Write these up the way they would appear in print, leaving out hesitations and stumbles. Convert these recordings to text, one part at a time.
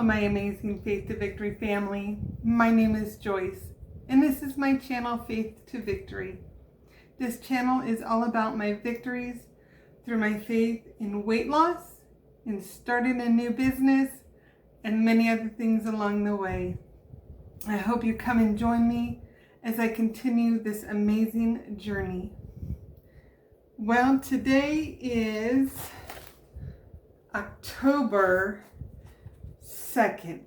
Hello, my amazing Faith to Victory family. My name is Joyce, and this is my channel, Faith to Victory. This channel is all about my victories through my faith in weight loss, in starting a new business, and many other things along the way. I hope you come and join me as I continue this amazing journey. Well, today is October 2nd,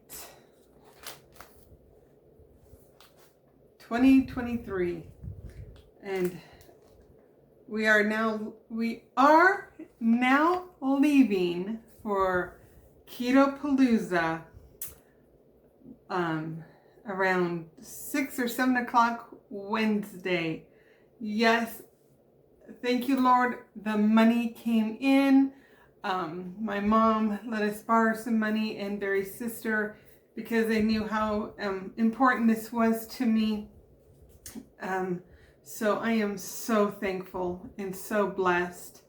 2023, and we are now leaving for Keto-palooza around 6 or 7 o'clock Wednesday. Yes, thank you, Lord. The money came in. My mom let us borrow some money, and Barry's sister, because they knew how important this was to me. So I am so thankful and so blessed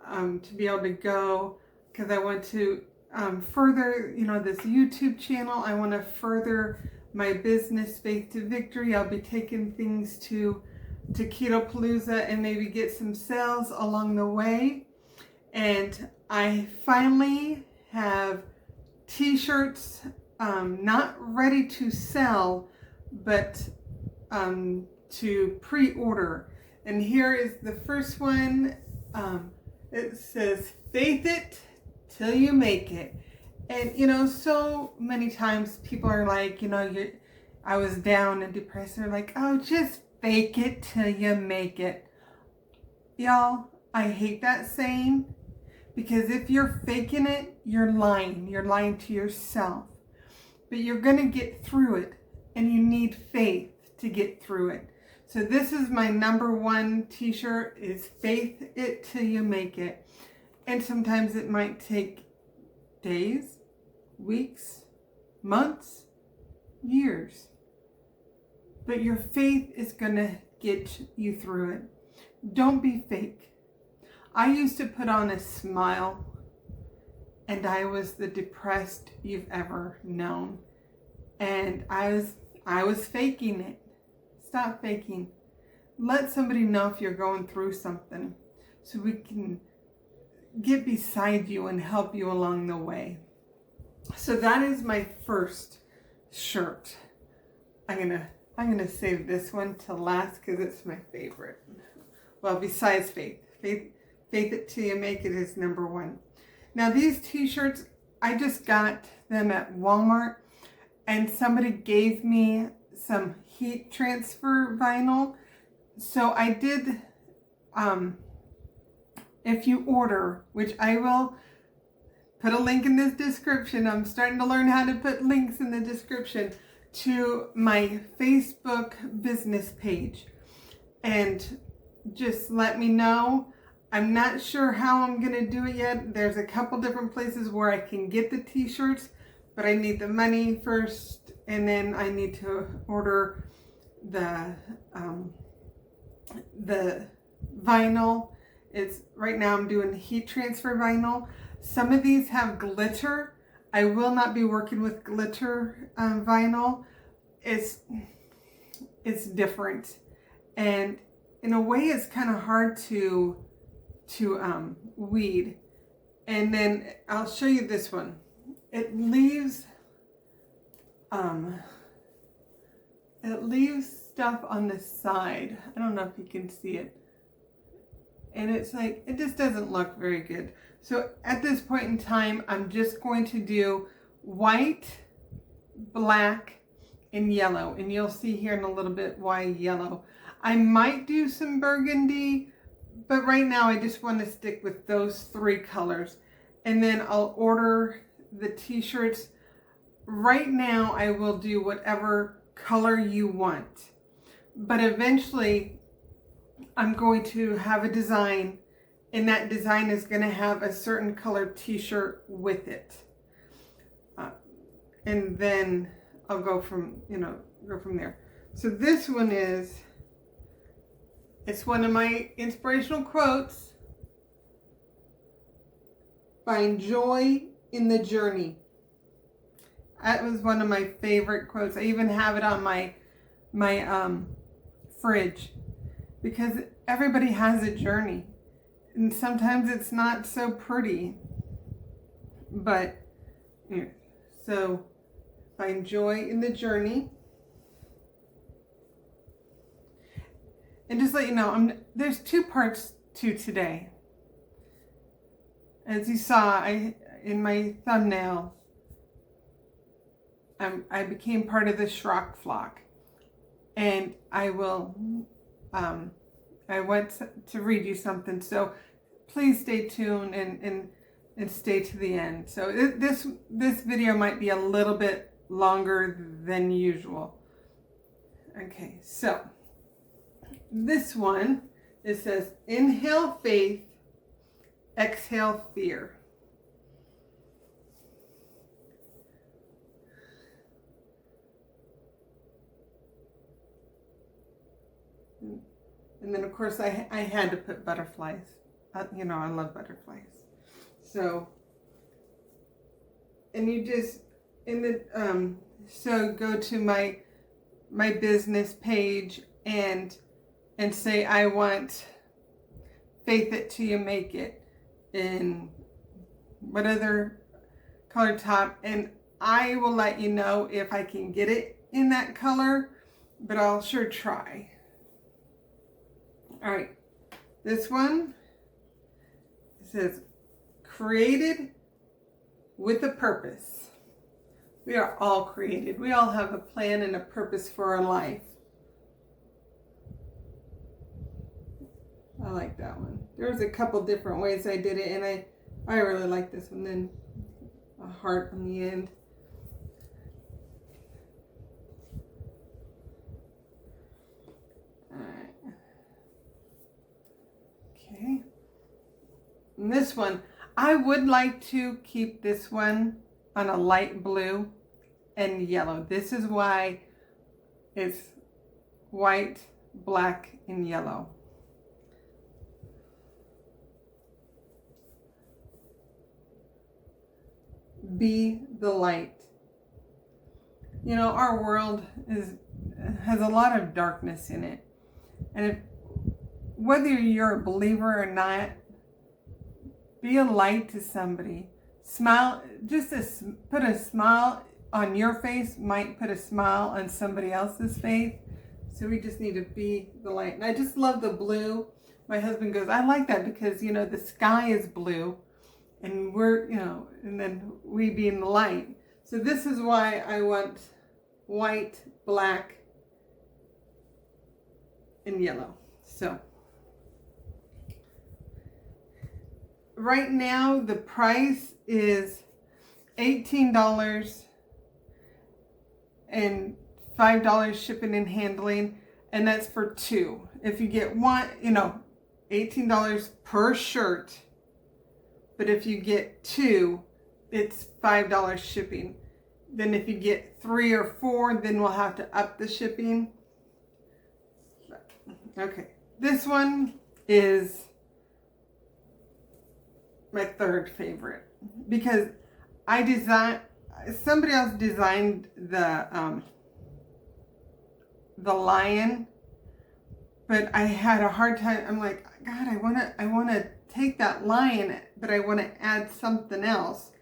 to be able to go, because I want to further, this YouTube channel. I want to further my business, Faith to Victory. I'll be taking things to Keto-palooza and maybe get some sales along the way. And I finally have t-shirts, not ready to sell, but to pre-order. And here is the first one. It says, "Faith it till you make it." And so many times people are like, I was down and depressed. They're like, "Oh, just fake it till you make it." Y'all, I hate that saying, because if you're faking it, you're lying. You're lying to yourself. But you're going to get through it, and you need faith to get through it. So this is my number one t-shirt, is "Faith it till you make it." And sometimes it might take days, weeks, months, years. But your faith is going to get you through it. Don't be fake. I used to put on a smile, and I was the depressed you've ever known. And I was faking it. Stop faking. Let somebody know if you're going through something, so we can get beside you and help you along the way. So that is my first shirt. I'm gonna save this one till last, because it's my favorite. Well, besides faith it till you make it is number one. Now these t-shirts, I just got them at Walmart, and somebody gave me some heat transfer vinyl. So I did, if you order, which I will put a link in this description. I'm starting to learn how to put links in the description to my Facebook business page. And just let me know. I'm not sure how I'm going to do it yet. There's a couple different places where I can get the t-shirts, but I need the money first, and then I need to order the vinyl. It's right now I'm doing heat transfer vinyl. Some of these have glitter. I will not be working with glitter vinyl. It's different, and in a way it's kind of hard to weed. And then I'll show you this one. It leaves stuff on the side. I don't know if you can see it. And it's like, it just doesn't look very good. So at this point in time, I'm just going to do white, black, and yellow. And you'll see here in a little bit why yellow. I might do some burgundy, but right now I just want to stick with those three colors. And then I'll order the t-shirts. Right now I will do whatever color you want. But eventually I'm going to have a design, and that design is going to have a certain color t-shirt with it. And then I'll go from there. So this one it's one of my inspirational quotes. Find joy in the journey. That was one of my favorite quotes. I even have it on my fridge, because everybody has a journey, and sometimes it's not so pretty. But so find joy in the journey. And just let you know, there's 2 parts to today. As you saw, in my thumbnail, I became part of the Schrock Flock, and I want to read you something. So please stay tuned and stay to the end. So this video might be a little bit longer than usual. Okay, so this one, it says, inhale faith, exhale fear. And then of course I had to put butterflies. I love butterflies. So, and you just, so go to my business page and say, I want faith it till you make it in what other color top, and I will let you know if I can get it in that color, but I'll sure try. All right, this one says, created with a purpose. We are all created. We all have a plan and a purpose for our life. I like that one. There was a couple different ways I did it, and I really like this one. Then a heart on the end. All right. Okay. And this one, I would like to keep this one on a light blue and yellow. This is why it's white, black, and yellow. Be the light. Our world has a lot of darkness in it. And whether you're a believer or not, be a light to somebody. Smile, put a smile on your face might put a smile on somebody else's face. So we just need to be the light. And I just love the blue. My husband goes, I like that because, the sky is blue and we're, and then we be in the light. So this is why I want white, black, and yellow. So right now the price is $18 and $5 shipping and handling, and that's for 2. If you get one, $18 per shirt, but if you get 2, it's $5 shipping. Then if you get 3 or 4, then we'll have to up the shipping. Okay, this one is my 3rd favorite because somebody else designed the lion, but I had a hard time. I'm like, God, I want to take that lion, but I want to add something else.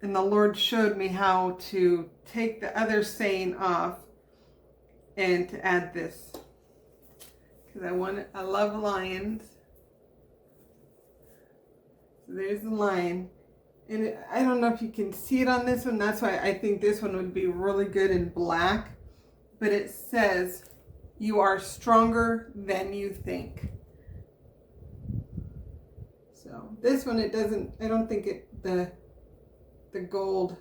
And the Lord showed me how to take the other saying off and to add this. Because I love lions. So there's the lion. And I don't know if you can see it on this one. That's why I think this one would be really good in black. But it says, you are stronger than you think. So this one, I don't think the gold,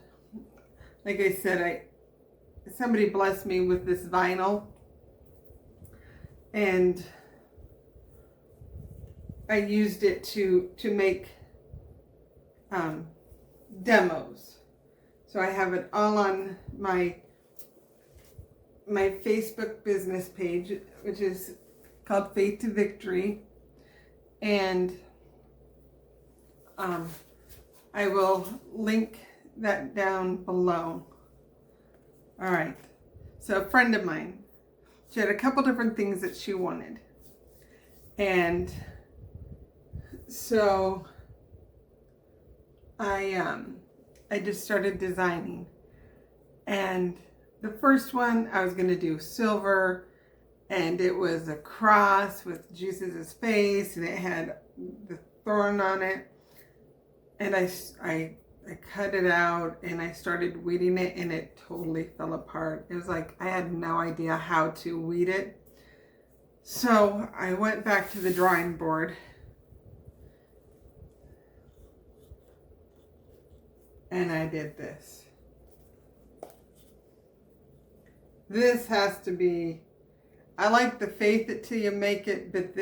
like I said, somebody blessed me with this vinyl. And I used it to make demos. So I have it all on my Facebook business page, which is called Faith to Victory. And I will link that down below. All right. So a friend of mine, she had a couple different things that she wanted. And so I just started designing. And the first one I was going to do silver, and it was a cross with Jesus' face, and it had the thorn on it. And I cut it out, and I started weeding it, and it totally fell apart. It was like I had no idea how to weed it. So I went back to the drawing board, and I did this. This has to be, I like the faith it till you make it, but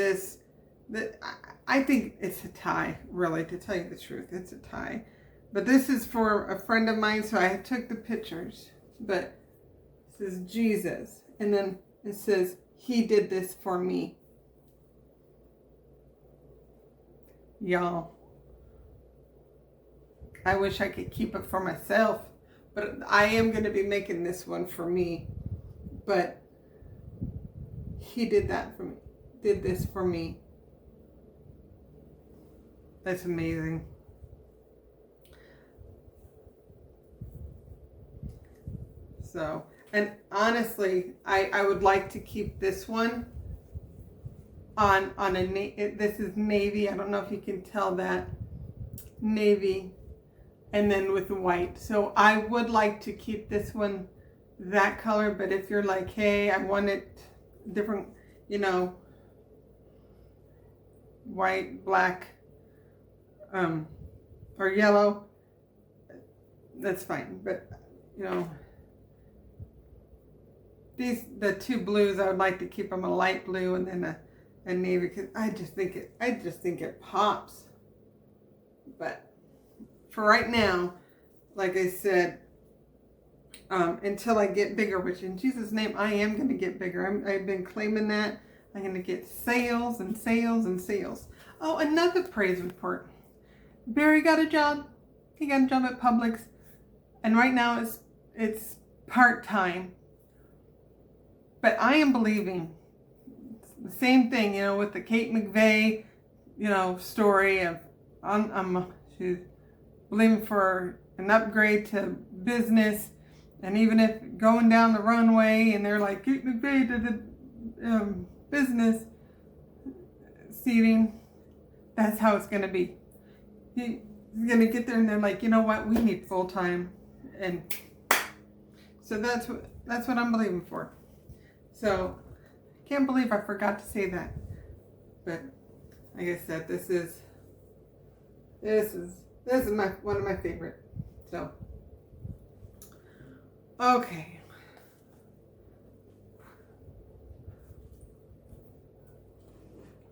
I think it's a tie, really, to tell you the truth. It's a tie. But this is for a friend of mine, so I took the pictures. But it says Jesus, and then it says, He did this for me. Y'all, I wish I could keep it for myself, but I am going to be making this one for me. But He did that for me, did this for me. That's amazing. So, and honestly, I would like to keep this one on this is navy. I don't know if you can tell that. Navy, and then with white. So I would like to keep this one that color, but if you're like, hey, I want it different, white, black, or yellow, that's fine. But the two blues, I would like to keep them a light blue and then a navy, because I just think it pops. But for right now, like I said, until I get bigger, which in Jesus' name I am going to get bigger. I've been claiming that. I'm going to get sales and sales and sales. Oh, another praise report. Barry got a job. He got a job at Publix, and right now it's part-time. But I am believing the same thing, with the Kate McVeigh, story of she's believing for an upgrade to business, and even if going down the runway and they're like, Kate McVeigh to the business seating, that's how it's going to be. He's going to get there and they're like, you know what, we need full time, and so that's what I'm believing for. So can't believe I forgot to say that, but like I said, this is one of my favorite. So okay.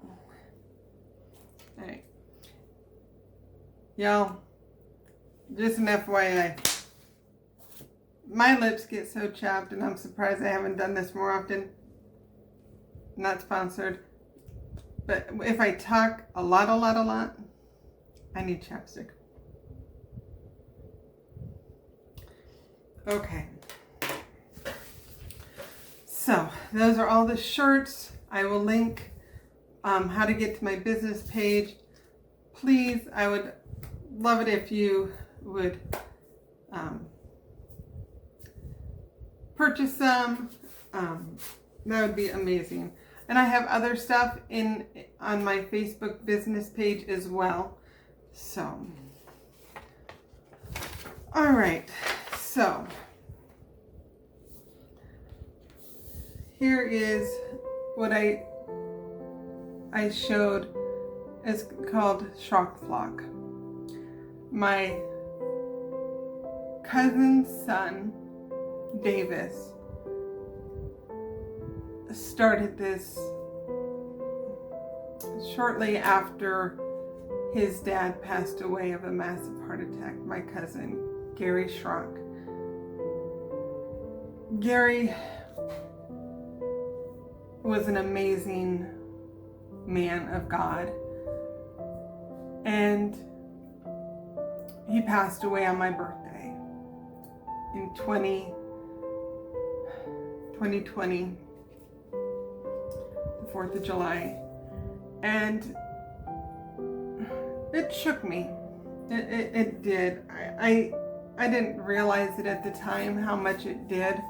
All right. Y'all, just an FYI. My lips get so chapped, and I'm surprised I haven't done this more often. Not sponsored. But if I talk a lot, I need chapstick. Okay. So, those are all the shirts. I will link how to get to my business page. Please, I would love it if you would purchase some. That would be amazing. And I have other stuff on my Facebook business page as well. So, all right. So, here is what I showed. It's called Schrock Flock. My cousin's son, Davis, started this shortly after his dad passed away of a massive heart attack. My cousin, Gary Schrock. Gary was an amazing man of God, and he passed away on my birthday in 2020, the 4th of July. And it shook me. It did. I didn't realize it at the time how much it did,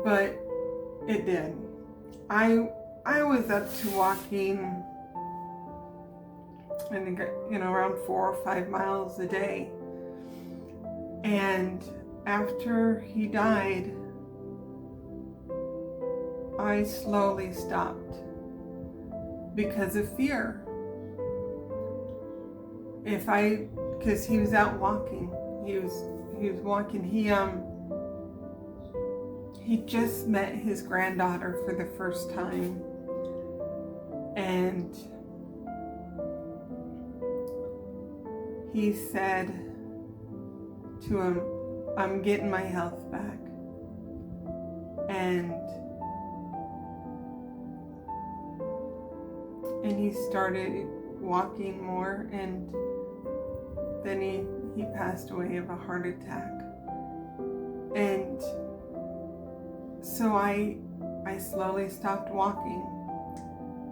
but it did. I was up to walking, I think, around 4 or 5 miles a day. And after he died, I slowly stopped because of fear. Because he was out walking. He was walking. He just met his granddaughter for the first time. And he said to him, "I'm getting my health back." And he started walking more, and then he passed away of a heart attack. And so I slowly stopped walking,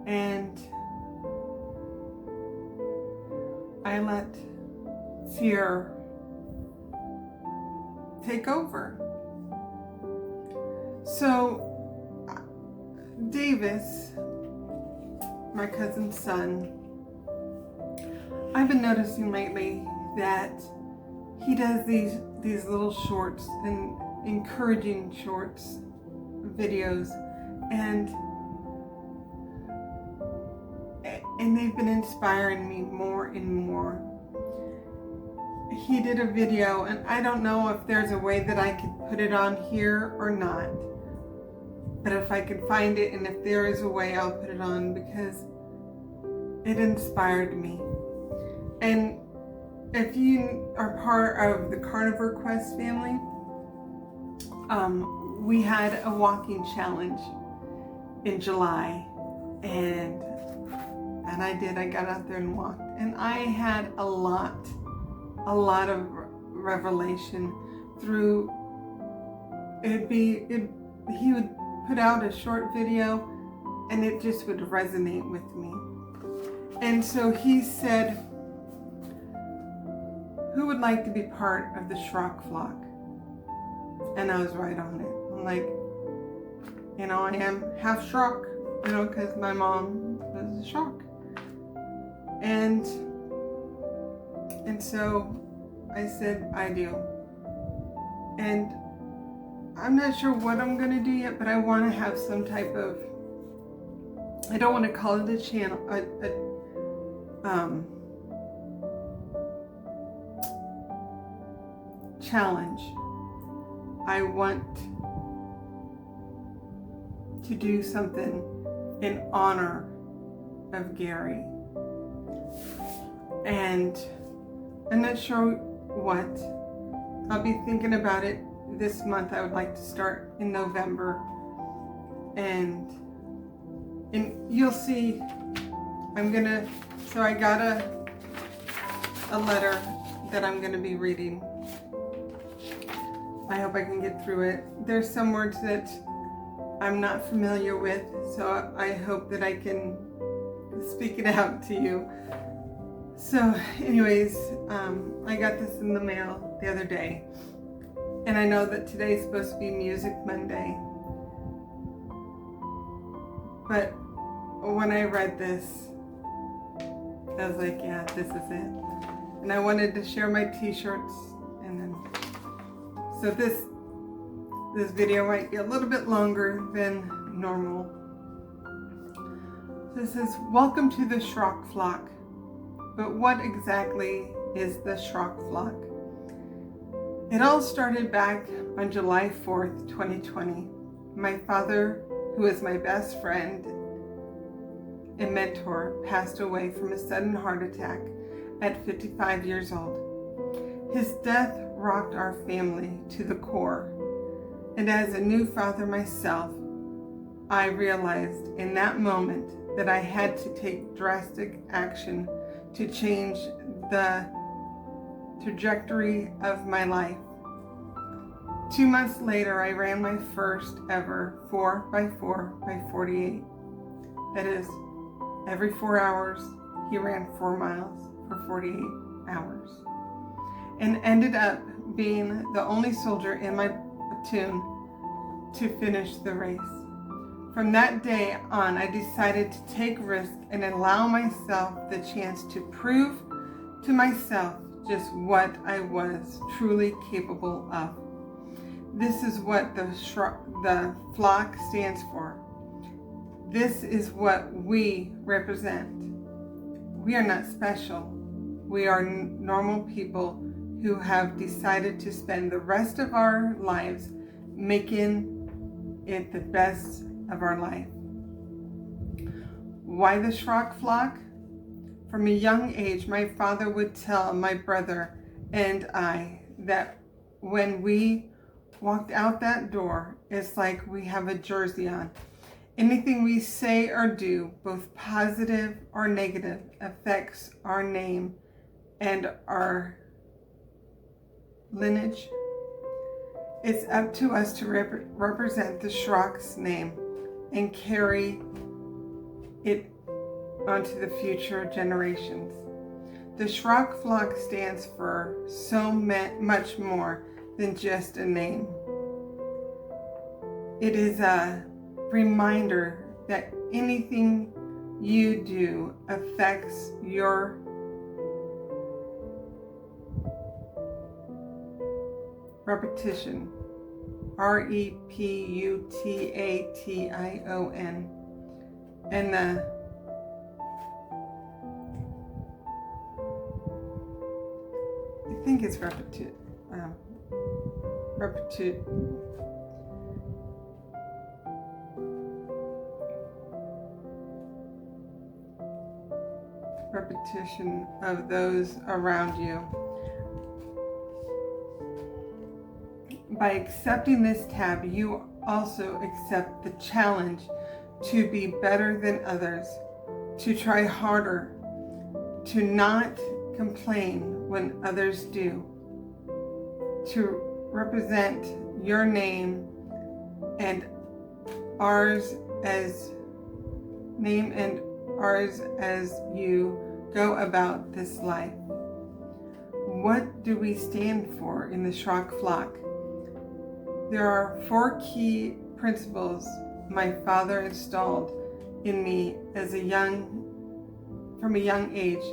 and I let fear take over. So Davis, my cousin's son, I've been noticing lately that he does these little shorts and encouraging shorts videos, and they've been inspiring me more and more. He did a video, and I don't know if there's a way that I could put it on here or not, but if I could find it, and if there is a way, I'll put it on, because it inspired me. And if you are part of the Carnivore Quest family, we had a walking challenge in July, and I did. I got out there and walked, and I had a lot of revelation through. He would put out a short video, and it just would resonate with me. And so he said, "Who would like to be part of the Schrock Flock?" And I was right on it. I'm like, I am half Schrock, because my mom was a Schrock. And so I said, I do. And I'm not sure what I'm going to do yet, but I want to have some type of, I don't want to call it a channel, challenge. I want to do something in honor of Gary. And I'm not sure what. I'll be thinking about it this month. I would like to start in November. And you'll see, so I got a letter that I'm going to be reading. I hope I can get through it. There's some words that I'm not familiar with, so I hope that I can speak it out to you. So anyways, I got this in the mail the other day, and I know that today's supposed to be Music Monday, but when I read this, I was like, yeah, this is it. And I wanted to share my t-shirts, and then so this video might be a little bit longer than normal. This is, welcome to the Schrock Flock. But what exactly is the Schrock Flock? It all started back on July 4th, 2020. My father, who is my best friend and mentor, passed away from a sudden heart attack at 55 years old. His death rocked our family to the core. And as a new father myself, I realized in that moment that I had to take drastic action to change the trajectory of my life. 2 months later, I ran my first ever 4x4 by 48. That is, every 4 hours, he ran 4 miles for 48 hours. And ended up being the only soldier in my platoon to finish the race. From that day on, I decided to take risks and allow myself the chance to prove to myself just what I was truly capable of. This is what the flock stands for. This is what we represent. We are not special. We are normal people who have decided to spend the rest of our lives making it the best of our life. Why the Schrock Flock? From a young age, my father would tell my brother and I that when we walked out that door, it's like we have a jersey on. Anything we say or do, both positive or negative, affects our name and our lineage. It's up to us to represent the Schrock's name and carry it onto the future generations. The Schrock Flock stands for so much more than just a name. It is a reminder that anything you do affects your repetition. Reputation. And I think it's repetition. Repetition of those around you. By accepting this tab, you also accept the challenge to be better than others, to try harder, to not complain when others do, to represent your name and ours as you go about this life. What do we stand for in the Schrock Flock? There are 4 key principles my father installed in me from a young age.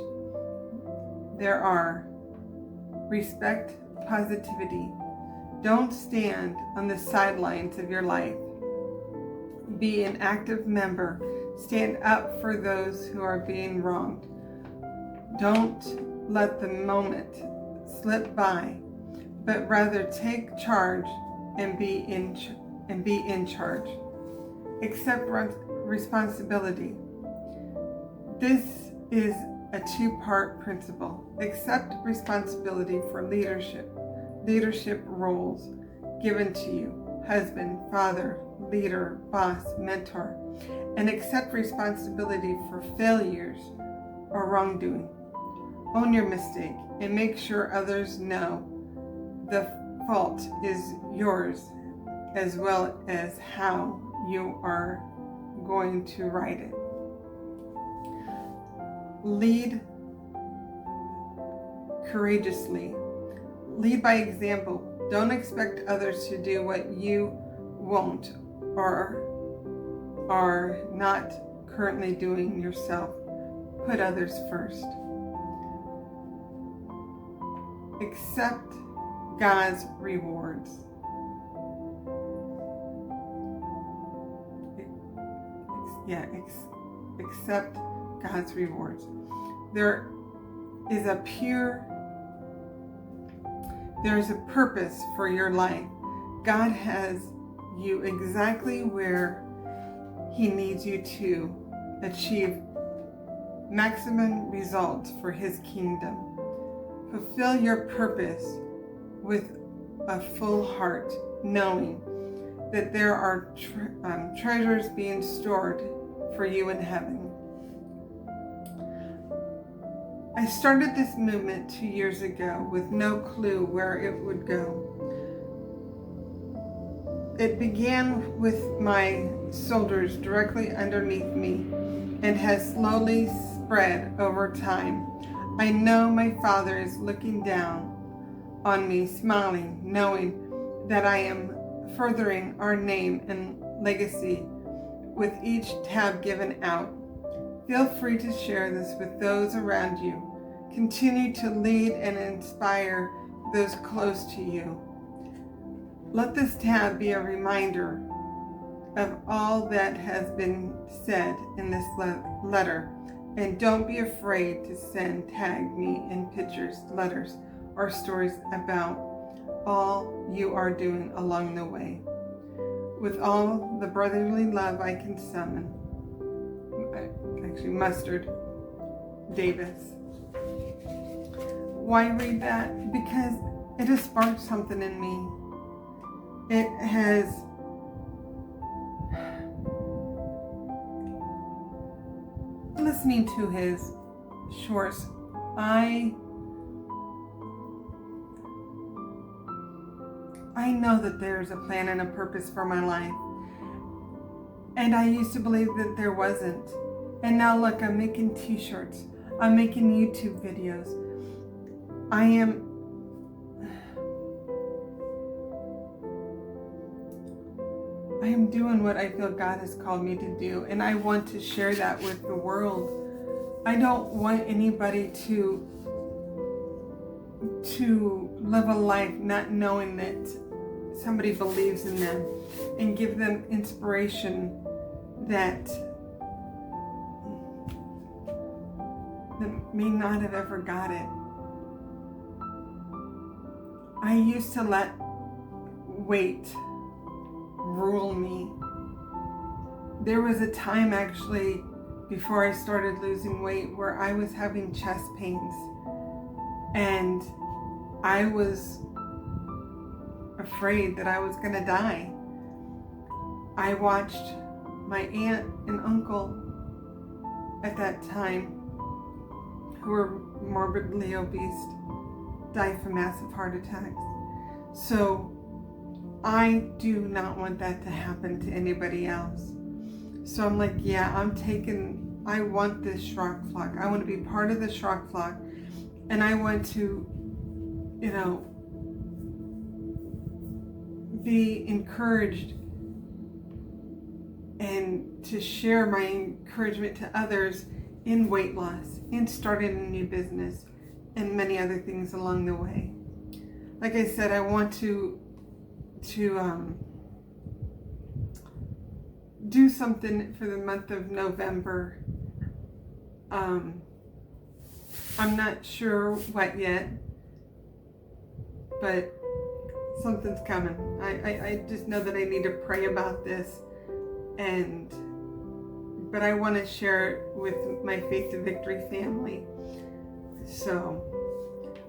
There are respect, positivity. Don't stand on the sidelines of your life. Be an active member. Stand up for those who are being wronged. Don't let the moment slip by, but rather take charge and be in charge. Accept responsibility. This is a 2-part principle. Accept responsibility for leadership roles given to you, husband, father, leader, boss, mentor, and accept responsibility for failures or wrongdoing. Own your mistake and make sure others know the fault is yours, as well as how you are going to right it. Lead courageously. Lead by example. Don't expect others to do what you won't or are not currently doing yourself. Put others first. Accept God's rewards. Accept God's rewards. There is a purpose for your life. God has you exactly where He needs you to achieve maximum results for His kingdom. Fulfill your purpose with a full heart, knowing that there are treasures being stored for you in heaven. I started this movement 2 years ago with no clue where it would go. It began with my shoulders directly underneath me and has slowly spread over time. I know my Father is looking down on me, smiling, knowing that I am furthering our name and legacy with each tab given out. Feel free to share this with those around you. Continue to lead and inspire those close to you. Let this tab be a reminder of all that has been said in this letter, and don't be afraid to tag me in pictures, letters, or stories about all you are doing along the way. With all the brotherly love I can summon, Mustard Davis. Why read that? Because it has sparked something in me. It has listening to his shorts, I know that there's a plan and a purpose for my life. And I used to believe that there wasn't. And now look, I'm making t-shirts. I'm making YouTube videos. I am doing what I feel God has called me to do, and I want to share that with the world. I don't want anybody to live a life not knowing that somebody believes in them, and give them inspiration that may not have ever got it. I used to let weight rule me. There was a time actually before I started losing weight where I was having chest pains, and I was afraid that I was going to die. I watched my aunt and uncle at that time, who were morbidly obese, die from massive heart attacks. So I do not want that to happen to anybody else. So I'm like, yeah, I want this Schrock Flock. I want to be part of the Schrock Flock. And I want to, be encouraged and to share my encouragement to others in weight loss, in starting a new business, and many other things along the way. Like I said, I want to do something for the month of November. I'm not sure what yet, but something's coming. I just know that I need to pray about this, but I want to share it with my Faith to Victory family. So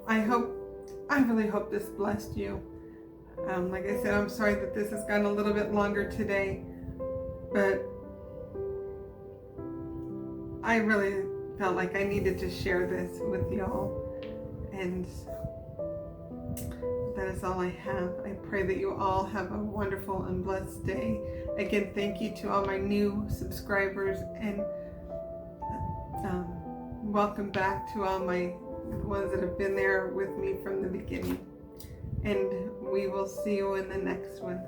I really hope this blessed you. Like I said, I'm sorry that this has gone a little bit longer today, but I really felt like I needed to share this with y'all, and that is all I have. I pray that you all have a wonderful and blessed day. Again, thank you to all my new subscribers, and welcome back to all my ones that have been there with me from the beginning. And we will see you in the next one.